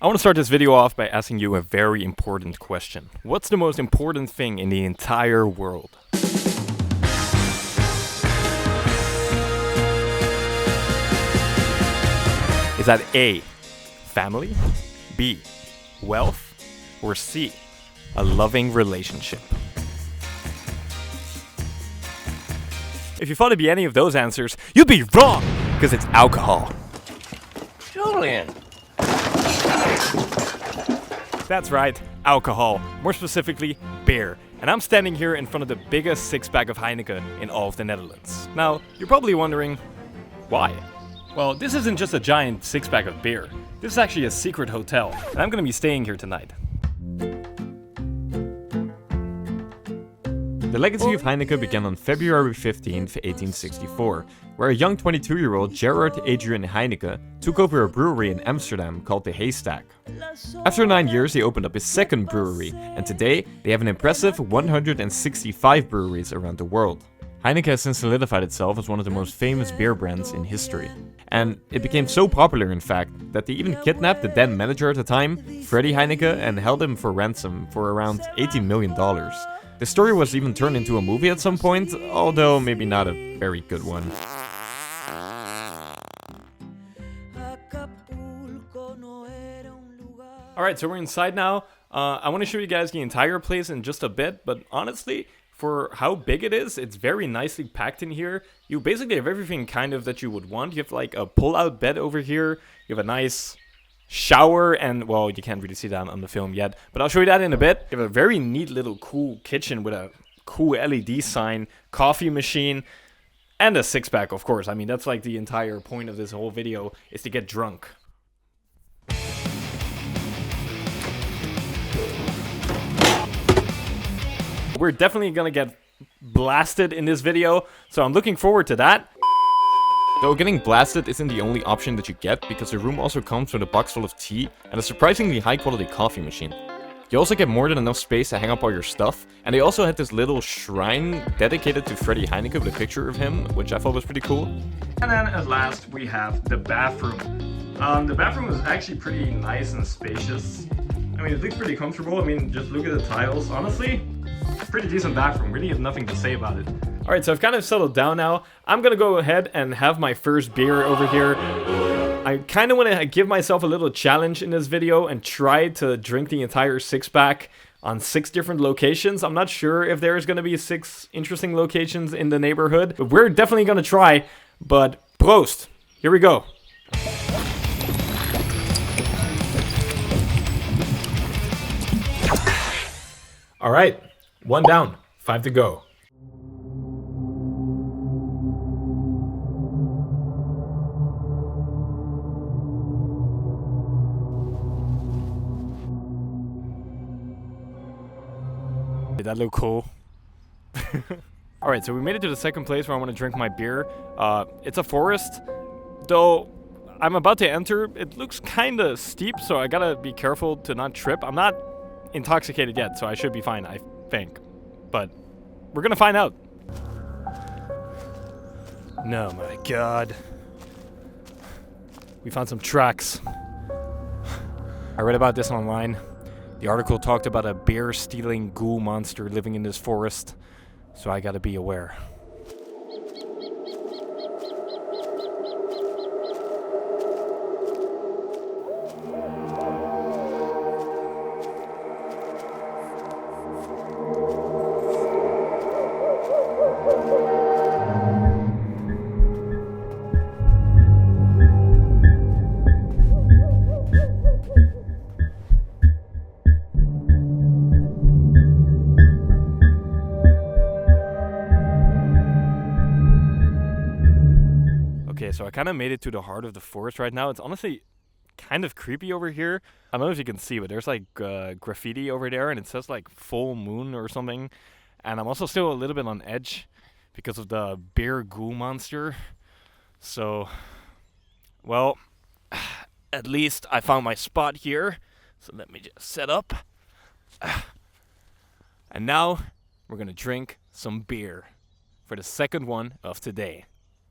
I want to start this video off by asking you a very important question. What's the most important thing in the entire world? Is that A, family, B, wealth, or C, a loving relationship? If you thought it'd be any of those answers, you'd be wrong, because it's alcohol. Julian. That's right, alcohol. More specifically, beer. And I'm standing here in front of the biggest six-pack of Heineken in all of the Netherlands. Now, you're probably wondering, why? Well, this isn't just a giant six-pack of beer. This is actually a secret hotel, and I'm gonna be staying here tonight. The legacy of Heineken began on February 15th, 1864, where a young 22-year-old Gerard Adrian Heineken took over a brewery in Amsterdam called the Haystack. After 9 years, he opened up his second brewery, and today they have an impressive 165 breweries around the world. Heineken has since solidified itself as one of the most famous beer brands in history. And it became so popular, in fact, that they even kidnapped the then manager at the time, Freddie Heineken, and held him for ransom for around $18 million. The story was even turned into a movie at some point, although maybe not a very good one. Alright, so we're inside now. I want to show you guys the entire place in just a bit, but honestly, for how big it is, it's very nicely packed in here. You basically have everything kind of that you would want. You have like a pull-out bed over here. You have a nice shower, and well, you can't really see that on the film yet, but I'll show you that in a bit. You have a very neat little cool kitchen with a cool LED sign, coffee machine, and a six-pack, of course. I mean, that's like the entire point of this whole video, is to get drunk. We're definitely gonna get blasted in this video, so I'm looking forward to that. Though getting blasted isn't the only option that you get, because the room also comes with a box full of tea and a surprisingly high quality coffee machine. You also get more than enough space to hang up all your stuff, and they also had this little shrine dedicated to Freddie Heineken with a picture of him, which I thought was pretty cool. And then at last we have the bathroom. The bathroom is actually pretty nice and spacious. I mean, it looks pretty comfortable. I mean, just look at the tiles. Honestly, pretty decent bathroom. Really have nothing to say about it. Alright, so I've kind of settled down now. I'm gonna go ahead and have my first beer over here. I kind of want to give myself a little challenge in this video and try to drink the entire six-pack on 6 different locations. I'm not sure if there's gonna be 6 interesting locations in the neighborhood, but we're definitely gonna try. But Prost! Here we go. Alright, 1 down, 5 to go. Did that look cool? Alright, so we made it to the second place where I want to drink my beer. It's a forest, though I'm about to enter. It looks kind of steep, so I gotta be careful to not trip. I'm not intoxicated yet, so I should be fine, I think. But we're gonna find out. No, my god. We found some tracks. I read about this online. The article talked about a bear-stealing ghoul monster living in this forest, so I gotta be aware. Okay, so I kind of made it to the heart of the forest right now. It's honestly kind of creepy over here. I don't know if you can see, but there's like graffiti over there, and it says like full moon or something. And I'm also still a little bit on edge because of the bear ghoul monster. So, well, at least I found my spot here. So let me just set up. And now we're gonna drink some beer for the second one of today.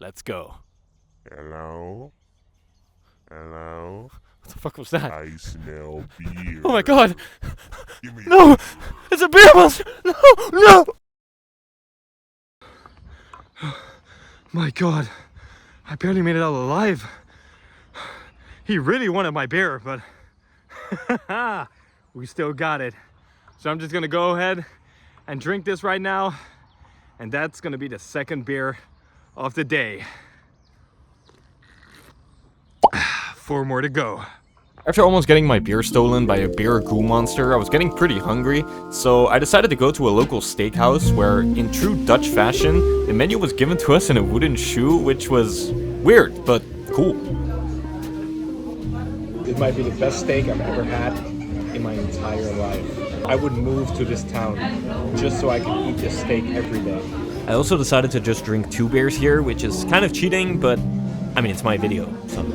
Let's go. Hello? Hello? What What the fuck was that? I smell beer. Oh my god! Give me No! It's a beer monster! No! No! My god. I barely made it out alive. He really wanted my beer, but we still got it. So I'm just gonna go ahead and drink this right now. And that's gonna be the second beer of the day. 4 more to go. After almost getting my beer stolen by a beer goo monster, I was getting pretty hungry, so I decided to go to a local steakhouse where, in true Dutch fashion, the menu was given to us in a wooden shoe, which was weird, but cool. It might be the best steak I've ever had in my entire life. I would move to this town just so I could eat this steak every day. I also decided to just drink 2 beers here, which is kind of cheating, but I mean, it's my video, so.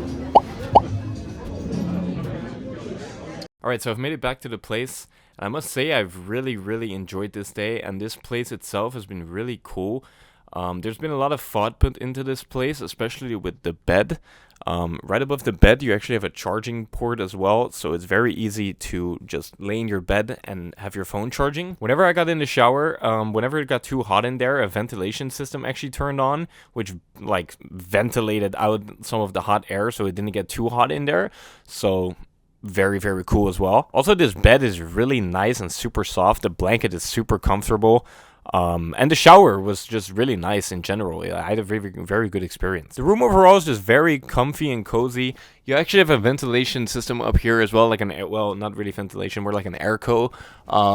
Alright, so I've made it back to the place, and I must say I've really enjoyed this day, and this place itself has been really cool. There's been a lot of thought put into this place, especially with the bed. Right above the bed you actually have a charging port as well, so it's very easy to just lay in your bed and have your phone charging. Whenever I got in the shower, whenever it got too hot in there, a ventilation system actually turned on, which like ventilated out some of the hot air so it didn't get too hot in there. So very cool as well. Also, this bed is really nice and super soft. The blanket is super comfortable. And the shower was just really nice in general. I had a very good experience. The room overall is just very comfy and cozy. You actually have a ventilation system up here as well, like an air, well, not really ventilation, more like an airco,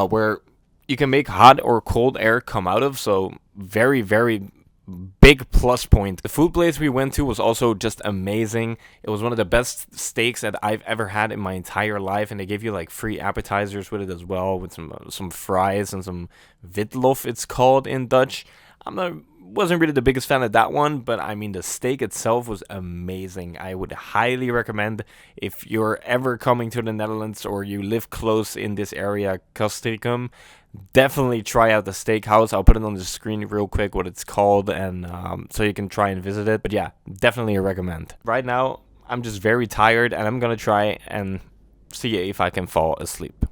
where you can make hot or cold air come out of. So very big plus point. The food place we went to was also just amazing. It was one of the best steaks that I've ever had in my entire life, and they gave you like free appetizers with it as well, with some fries and some witlof it's called in Dutch. Wasn't really the biggest fan of that one, but I mean the steak itself was amazing. I would highly recommend, if you're ever coming to the Netherlands or you live close in this area, Castricum, definitely try out the steakhouse. I'll put it on the screen real quick what it's called, and so you can try and visit it. But yeah, definitely a recommend. Right now I'm just very tired, and I'm gonna try and see if I can fall asleep.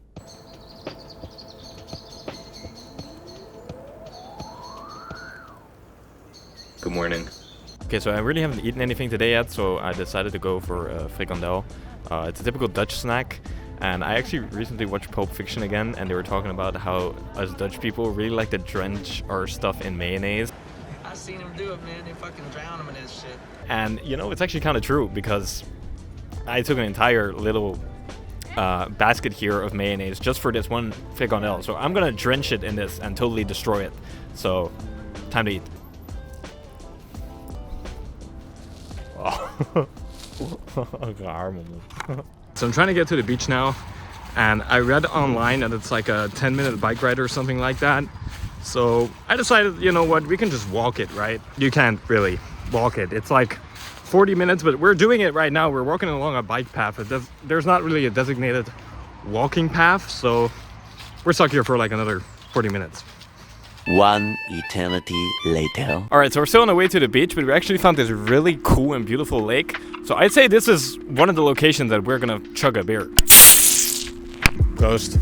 Good morning. Okay, so I really haven't eaten anything today yet, so I decided to go for a frikandel. It's a typical Dutch snack. And I actually recently watched Pulp Fiction again, and they were talking about how us Dutch people really like to drench our stuff in mayonnaise. I've seen them do it, man. They fucking drown them in that shit. And, you know, it's actually kind of true, because I took an entire little basket here of mayonnaise just for this one frikandel. So I'm going to drench it in this and totally destroy it. So, time to eat. Oh. So I'm trying to get to the beach now, and I read online that it's like a 10-minute bike ride or something like that. So I decided, you know what, we can just walk it, right? You can't really walk it. It's like 40 minutes, but we're doing it right now. We're walking along a bike path. There's not really a designated walking path, so we're stuck here for like another 40 minutes. One eternity later. Alright, so we're still on the way to the beach, but we actually found this really cool and beautiful lake. So I'd say this is one of the locations that we're gonna chug a beer. Ghost.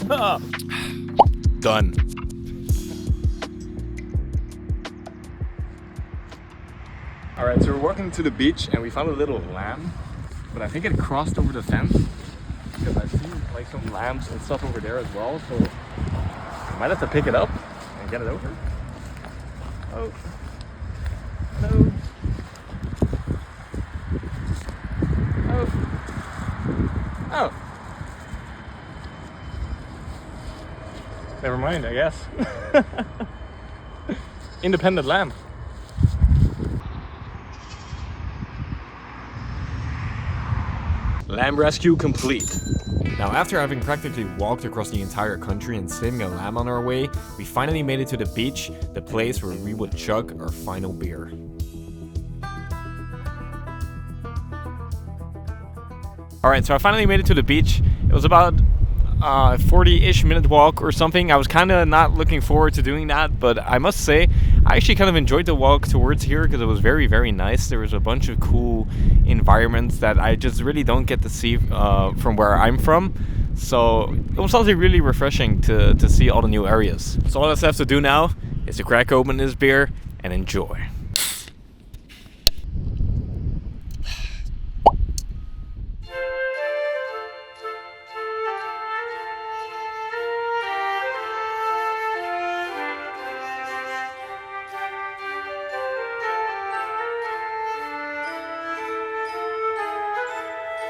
Oh. Done. Alright, so we're walking to the beach and we found a little lamb, but I think it crossed over the fence, because I see like some lambs and stuff over there as well, so I might have to pick it up and get it over. Oh. No. Oh. Oh. Never mind, I guess. Independent lamb. Lamb rescue complete. Now, after having practically walked across the entire country and saving a lamb on our way, we finally made it to the beach, the place where we would chug our final beer. Alright, so I finally made it to the beach. It was about a 40-ish minute walk or something. I was kind of not looking forward to doing that, but I must say, I actually kind of enjoyed the walk towards here because it was very, very nice. There was a bunch of cool environments that I just really don't get to see from where I'm from. So it was also really refreshing to see all the new areas. So all I have to do now is to crack open this beer and enjoy.